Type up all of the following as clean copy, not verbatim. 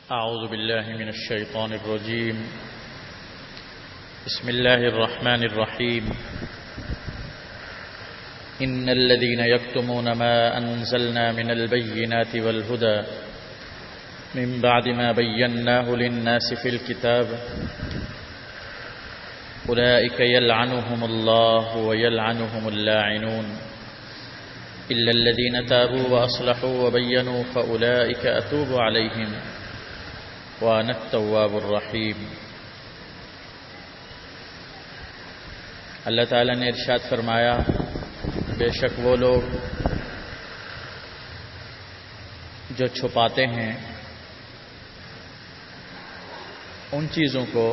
أعوذ بالله من الشيطان الرجيم. بسم الله الرحمن الرحيم. إن الذين يكتمون ما أنزلنا من البينات والهدى من بعد ما بيناه للناس في الكتاب أولئك يلعنهم الله ويلعنهم اللاعنون إلا الذين تابوا وأصلحوا وبينوا فأولئك أتوب عليهم وأنا التواب الرحیم. اللہ تعالیٰ نے ارشاد فرمایا، بے شک وہ لوگ جو چھپاتے ہیں ان چیزوں کو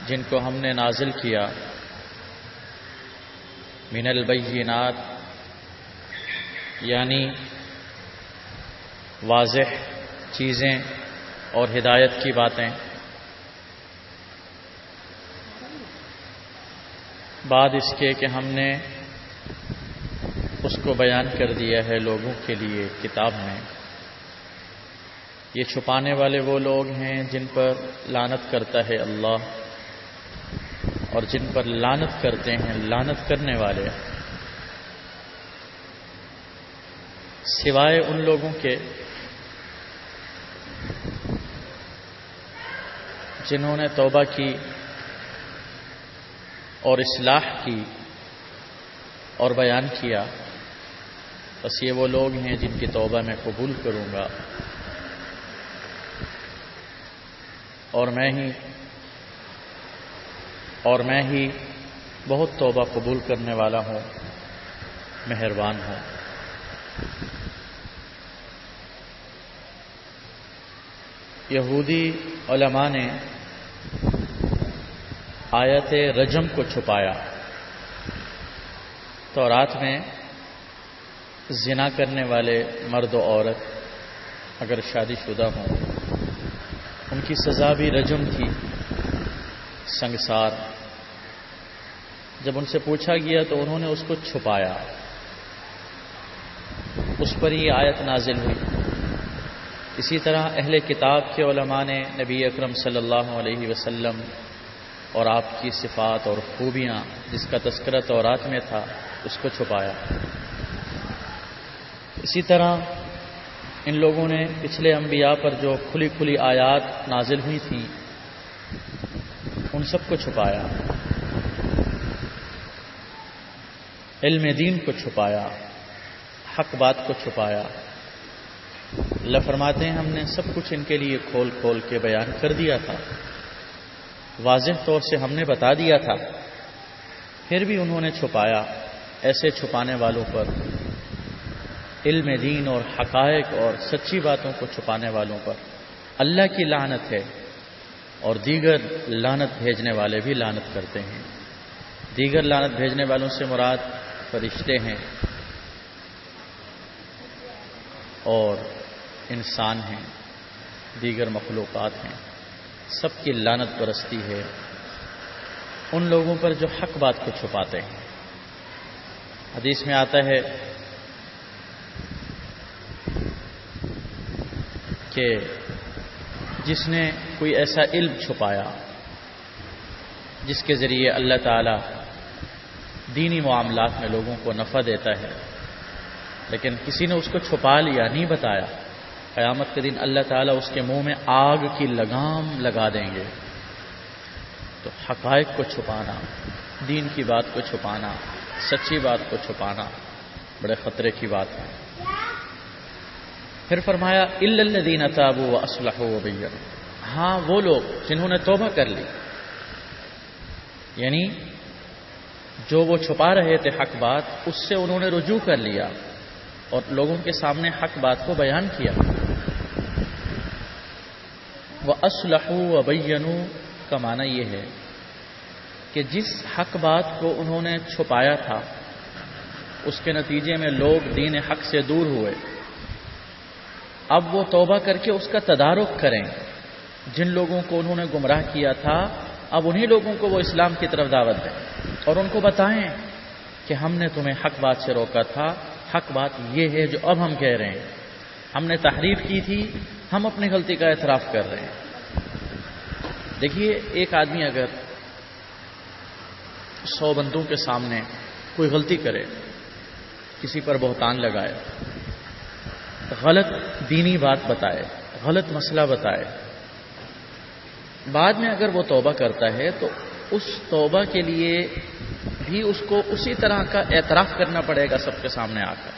جن کو ہم نے نازل کیا من البینات، یعنی واضح چیزیں اور ہدایت کی باتیں، بعد اس کے کہ ہم نے اس کو بیان کر دیا ہے لوگوں کے لیے کتاب میں. یہ چھپانے والے وہ لوگ ہیں جن پر لعنت کرتا ہے اللہ، اور جن پر لعنت کرتے ہیں لعنت کرنے والے، سوائے ان لوگوں کے جنہوں نے توبہ کی اور اصلاح کی اور بیان کیا. بس یہ وہ لوگ ہیں جن کی توبہ میں قبول کروں گا، اور میں ہی بہت توبہ قبول کرنے والا ہوں، مہربان ہوں. یہودی علماء نے آیت رجم کو چھپایا. تورات میں زنا کرنے والے مرد و عورت اگر شادی شدہ ہوں ان کی سزا بھی رجم تھی، سنگسار. جب ان سے پوچھا گیا تو انہوں نے اس کو چھپایا. اس پر یہ آیت نازل ہوئی. اسی طرح اہل کتاب کے علماء نے نبی اکرم صلی اللہ علیہ وسلم اور آپ کی صفات اور خوبیاں جس کا تذکرہ تورات میں تھا اس کو چھپایا. اسی طرح ان لوگوں نے پچھلے انبیاء پر جو کھلی کھلی آیات نازل ہوئی تھیں ان سب کو چھپایا. علم دین کو چھپایا، حق بات کو چھپایا. اللہ فرماتے ہیں ہم نے سب کچھ ان کے لیے کھول کھول کے بیان کر دیا تھا، واضح طور سے ہم نے بتا دیا تھا، پھر بھی انہوں نے چھپایا. ایسے چھپانے والوں پر، علم دین اور حقائق اور سچی باتوں کو چھپانے والوں پر اللہ کی لعنت ہے، اور دیگر لعنت بھیجنے والے بھی لعنت کرتے ہیں. دیگر لعنت بھیجنے والوں سے مراد فرشتے ہیں اور انسان ہیں، دیگر مخلوقات ہیں. سب کی لعنت برستی ہے ان لوگوں پر جو حق بات کو چھپاتے ہیں. حدیث میں آتا ہے کہ جس نے کوئی ایسا علم چھپایا جس کے ذریعے اللہ تعالی دینی معاملات میں لوگوں کو نفع دیتا ہے، لیکن کسی نے اس کو چھپا لیا، نہیں بتایا، قیامت کے دن اللہ تعالیٰ اس کے منہ میں آگ کی لگام لگا دیں گے. تو حقائق کو چھپانا، دین کی بات کو چھپانا، سچی بات کو چھپانا بڑے خطرے کی بات ہے. پھر فرمایا الا الذین تابوا واصلحوا وبینوا، ہاں وہ لوگ جنہوں نے توبہ کر لی، یعنی جو وہ چھپا رہے تھے حق بات اس سے انہوں نے رجوع کر لیا اور لوگوں کے سامنے حق بات کو بیان کیا. وَأَصْلَحُوا وَبَيَّنُوا کا معنی یہ ہے کہ جس حق بات کو انہوں نے چھپایا تھا اس کے نتیجے میں لوگ دین حق سے دور ہوئے، اب وہ توبہ کر کے اس کا تدارک کریں. جن لوگوں کو انہوں نے گمراہ کیا تھا اب انہی لوگوں کو وہ اسلام کی طرف دعوت دیں اور ان کو بتائیں کہ ہم نے تمہیں حق بات سے روکا تھا، حق بات یہ ہے جو اب ہم کہہ رہے ہیں. ہم نے تحریر کی تھی، ہم اپنی غلطی کا اعتراف کر رہے ہیں۔ دیکھیے، ایک آدمی اگر 100 بندوں کے سامنے کوئی غلطی کرے، کسی پر بہتان لگائے، غلط دینی بات بتائے، غلط مسئلہ بتائے، بعد میں اگر وہ توبہ کرتا ہے تو اس توبہ کے لیے بھی اس کو اسی طرح کا اعتراف کرنا پڑے گا سب کے سامنے آ کر۔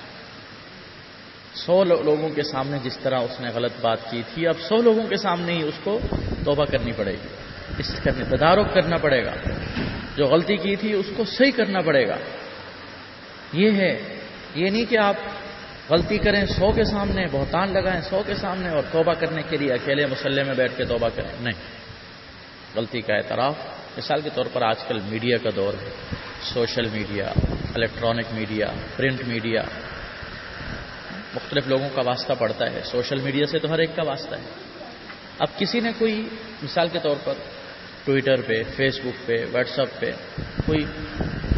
100 لوگوں کے سامنے جس طرح اس نے غلط بات کی تھی، اب 100 لوگوں کے سامنے ہی اس کو توبہ کرنی پڑے گی، اس کا تدارک کرنا پڑے گا، جو غلطی کی تھی اس کو صحیح کرنا پڑے گا۔ یہ ہے، یہ نہیں کہ آپ غلطی کریں 100 کے سامنے، بہتان لگائیں 100 کے سامنے اور توبہ کرنے کے لیے اکیلے مصلی میں بیٹھ کے توبہ کریں، نہیں۔ غلطی کا اعتراف، مثال کے طور پر آج کل میڈیا کا دور ہے، social media, electronic media, print media, مختلف لوگوں کا واسطہ پڑتا ہے، سوشل میڈیا سے تو ہر ایک کا واسطہ ہے۔ اب کسی نے کوئی مثال کے طور پر ٹویٹر پہ، فیس بک پہ، واٹس ایپ پہ کوئی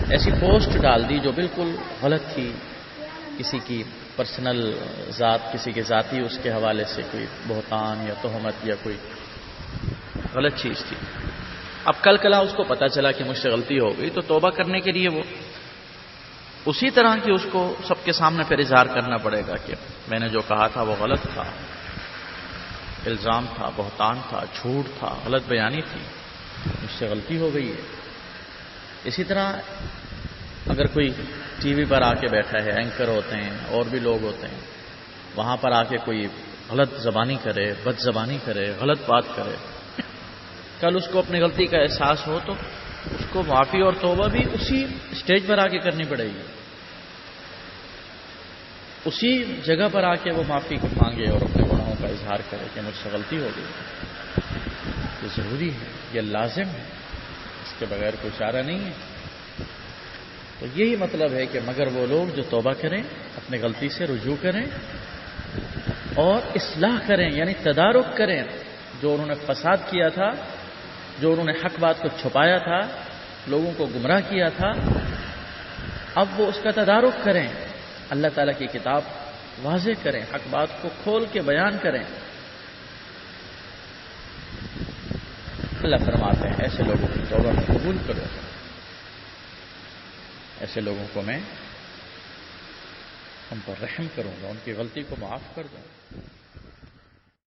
ایسی پوسٹ ڈال دی جو بالکل غلط تھی، کسی کی پرسنل ذات، کسی کے ذاتی اس کے حوالے سے کوئی بہتان یا تہمت یا کوئی غلط چیز تھی۔ اب کل کلا اس کو پتا چلا کہ مجھ سے غلطی ہو گئی، تو توبہ کرنے کے لیے وہ اسی طرح کی اس کو سب کے سامنے پھر اظہار کرنا پڑے گا کہ میں نے جو کہا تھا وہ غلط تھا، الزام تھا، بہتان تھا، جھوٹ تھا، غلط بیانی تھی، مجھ سے غلطی ہو گئی ہے۔ اسی طرح اگر کوئی ٹی وی پر آ کے بیٹھا ہے، اینکر ہوتے ہیں اور بھی لوگ ہوتے ہیں، وہاں پر آ کے کوئی غلط زبانی کرے، بد زبانی کرے، غلط بات کرے، کل اس کو اپنی غلطی کا احساس ہو تو اس کو معافی اور توبہ بھی اسی اسٹیج پر آ کے کرنی پڑے گی، اسی جگہ پر آ کے وہ معافی مانگے اور اپنے گناہوں کا اظہار کرے کہ مجھ سے غلطی ہو گئی۔ یہ ضروری ہے، یہ لازم ہے، اس کے بغیر کوئی چارہ نہیں ہے۔ تو یہی مطلب ہے کہ مگر وہ لوگ جو توبہ کریں، اپنی غلطی سے رجوع کریں اور اصلاح کریں، یعنی تدارک کریں، جو انہوں نے فساد کیا تھا، جو انہوں نے حق بات کو چھپایا تھا، لوگوں کو گمراہ کیا تھا، اب وہ اس کا تدارک کریں، اللہ تعالیٰ کی کتاب واضح کریں، حق بات کو کھول کے بیان کریں۔ اللہ فرماتے ہیں ایسے لوگوں کی توبہ میں قبول کرو، ایسے لوگوں کو میں ان پر رحم کروں گا، ان کی غلطی کو معاف کر دوں۔